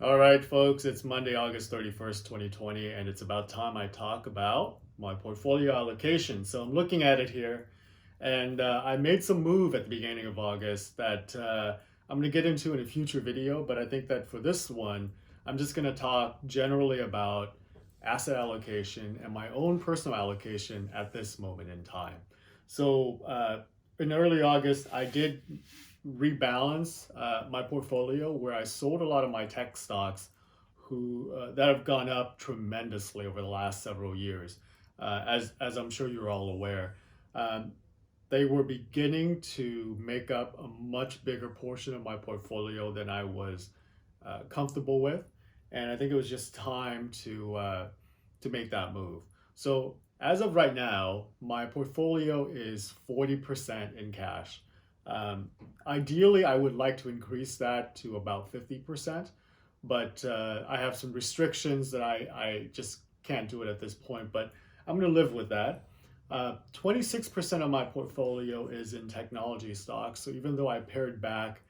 All right, folks, it's Monday, August 31st, 2020, and it's about time I talk about my portfolio allocation. So I'm looking at it here, and I made some move at the beginning of August that I'm going to get into in a future video, but I think that for this one, I'm just going to talk generally about asset allocation and my own personal allocation at this moment in time. So in early August, I did rebalance my portfolio where I sold a lot of my tech stocks who that have gone up tremendously over the last several years. As I'm sure you're all aware, um, they were beginning to make up a much bigger portion of my portfolio than I was comfortable with, and I think it was just time to make that move. So as of right now, my portfolio is 40% in cash. Um, Ideally, I would like to increase that to about 50%, but I have some restrictions that I just can't do it at this point, but I'm going to live with that. 26% of my portfolio is in technology stocks. So even though I pared back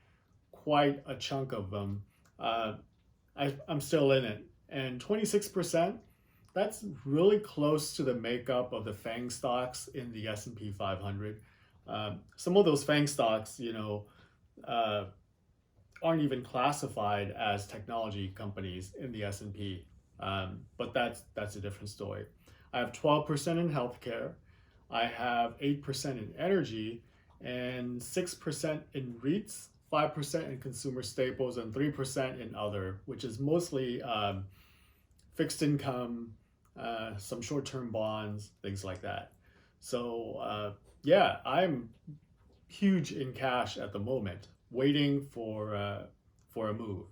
quite a chunk of them, uh, I'm still in it. And 26%, that's really close to the makeup of the FANG stocks in the S&P 500. Some of those FANG stocks, uh, aren't even classified as technology companies in the S&P. But that's a different story. I have 12% in healthcare. I have 8% in energy and 6% in REITs, 5% in consumer staples, and 3% in other, which is mostly fixed income, some short term bonds, things like that. So, yeah, I'm huge in cash at the moment, waiting for a move.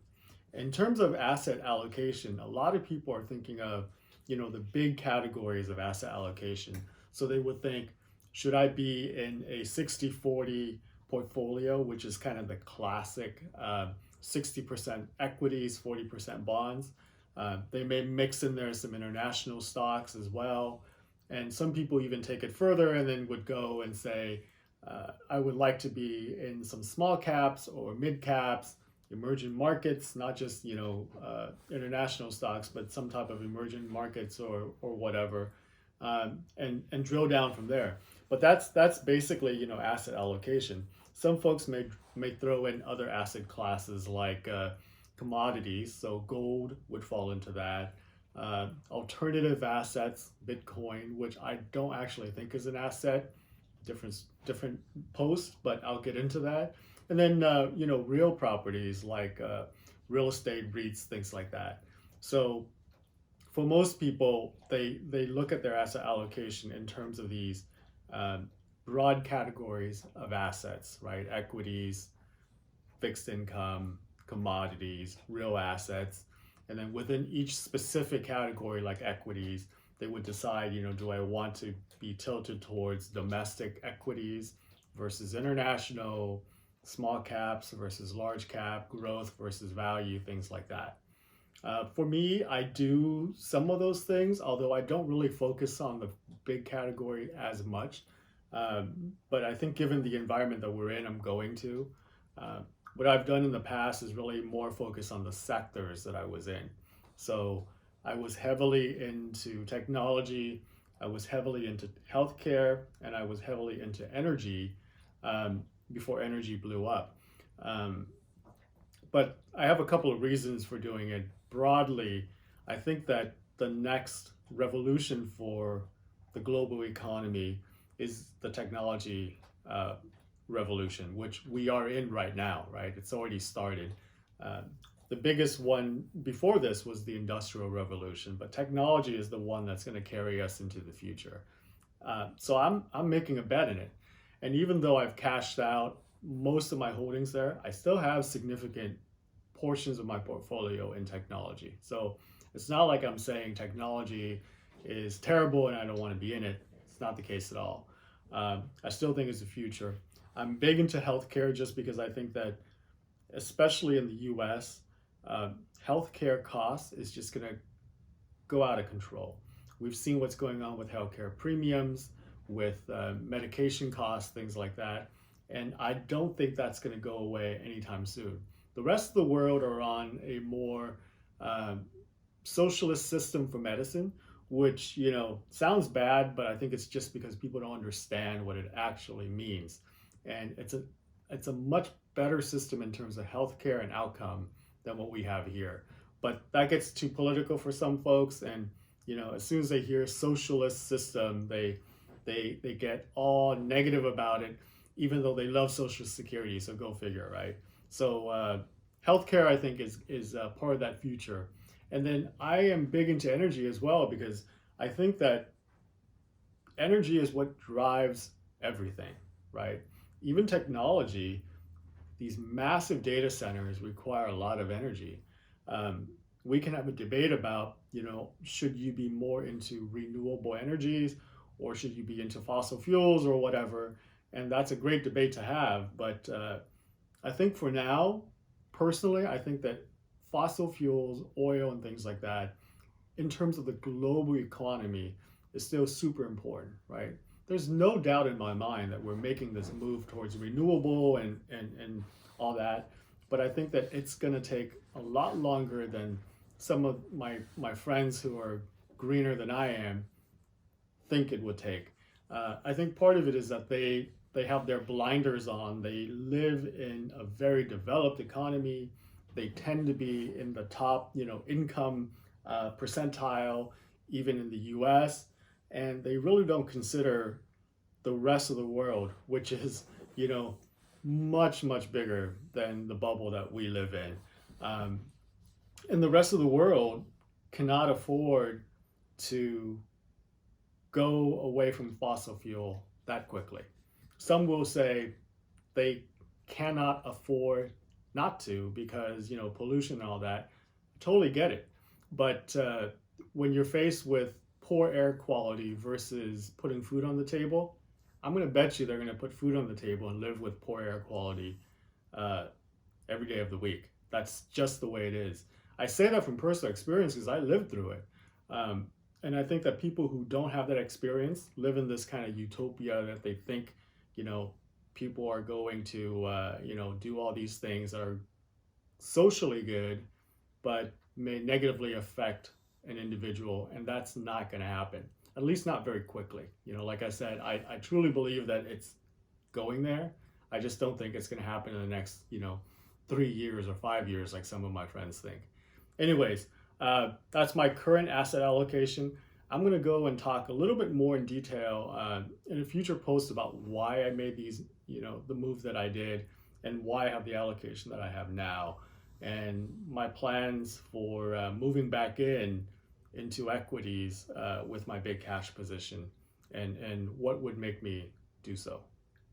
In terms of asset allocation, a lot of people are thinking of, the big categories of asset allocation. So they would think, should I be in a 60-40 portfolio, which is kind of the classic 60% equities, 40% bonds. They may mix in there some international stocks as well. And some people even take it further and then would go and say, I would like to be in some small caps or mid caps, emerging markets, not just international stocks, but some type of emerging markets or whatever, and drill down from there. But that's basically asset allocation. Some folks may throw in other asset classes like commodities, so gold would fall into that. Alternative assets, Bitcoin, which I don't actually think is an asset, different post, but I'll get into that. And then real properties like real estate, REITs, things like that. So for most people, they look at their asset allocation in terms of these um, broad categories of assets, right? Equities, fixed income, commodities, real assets. And then within each specific category, like equities, they would decide, do I want to be tilted towards domestic equities versus international, small caps versus large cap, growth versus value, things like that. For me, I do some of those things, although I don't really focus on the big category as much. But I think given the environment that we're in, I'm going to. Uh, what I've done in the past is really more focus on the sectors that I was in. So I was heavily into technology, I was heavily into healthcare, and I was heavily into energy before energy blew up. Um, but I have a couple of reasons for doing it. Broadly, I think that the next revolution for the global economy is the technology revolution, which we are in right now, right? It's already started. Uh, the biggest one before this was the Industrial Revolution, but technology is the one that's going to carry us into the future. So I'm making a bet in it. And even though I've cashed out most of my holdings there, I still have significant portions of my portfolio in technology. So it's not like I'm saying technology is terrible and I don't want to be in it. It's not the case at all. I still think it's the future. I'm big into healthcare just because I think that, especially in the US, healthcare costs is just going to go out of control. We've seen what's going on with healthcare premiums, with medication costs, things like that. And I don't think that's going to go away anytime soon. The rest of the world are on a more um, socialist system for medicine, which sounds bad, but I think it's just because people don't understand what it actually means. And it's a much better system in terms of healthcare and outcome than what we have here. But that gets too political for some folks, and as soon as they hear socialist system, they get all negative about it, even though they love Social Security. So go figure, right? So healthcare, I think, is part of that future. And then I am big into energy as well because I think that energy is what drives everything, right? Even technology, these massive data centers require a lot of energy. Um, we can have a debate about, should you be more into renewable energies or should you be into fossil fuels or whatever? And that's a great debate to have. But I think for now, personally, I think that fossil fuels, oil, and things like that, in terms of the global economy, is still super important, right? There's no doubt in my mind that we're making this move towards renewable and all that, but I think that it's going to take a lot longer than some of my friends who are greener than I am think it would take. I think part of it is that they have their blinders on. They live in a very developed economy. They tend to be in the top, income percentile, even in the U.S., and they really don't consider the rest of the world, which is, much much bigger than the bubble that we live in. Um, and the rest of the world cannot afford to go away from fossil fuel that quickly. Some will say they cannot afford not to because pollution and all that. Totally get it, but when you're faced with poor air quality versus putting food on the table, I'm going to bet you they're going to put food on the table and live with poor air quality uh, every day of the week. That's just the way it is. I say that from personal experience because I lived through it. Um, and I think that people who don't have that experience live in this kind of utopia that they think, you know, people are going to, do all these things that are socially good, but may negatively affect an individual. And that's not going to happen, at least not very quickly. Like I said, I truly believe that it's going there. I just don't think it's going to happen in the next, 3 years or 5 years, like some of my friends think. Anyways, that's my current asset allocation. I'm going to go and talk a little bit more in detail in a future post about why I made these, the move that I did and why I have the allocation that I have now and my plans for moving back into equities with my big cash position and what would make me do so.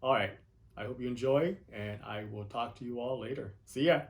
All right. I hope you enjoy, and I will talk to you all later. See ya.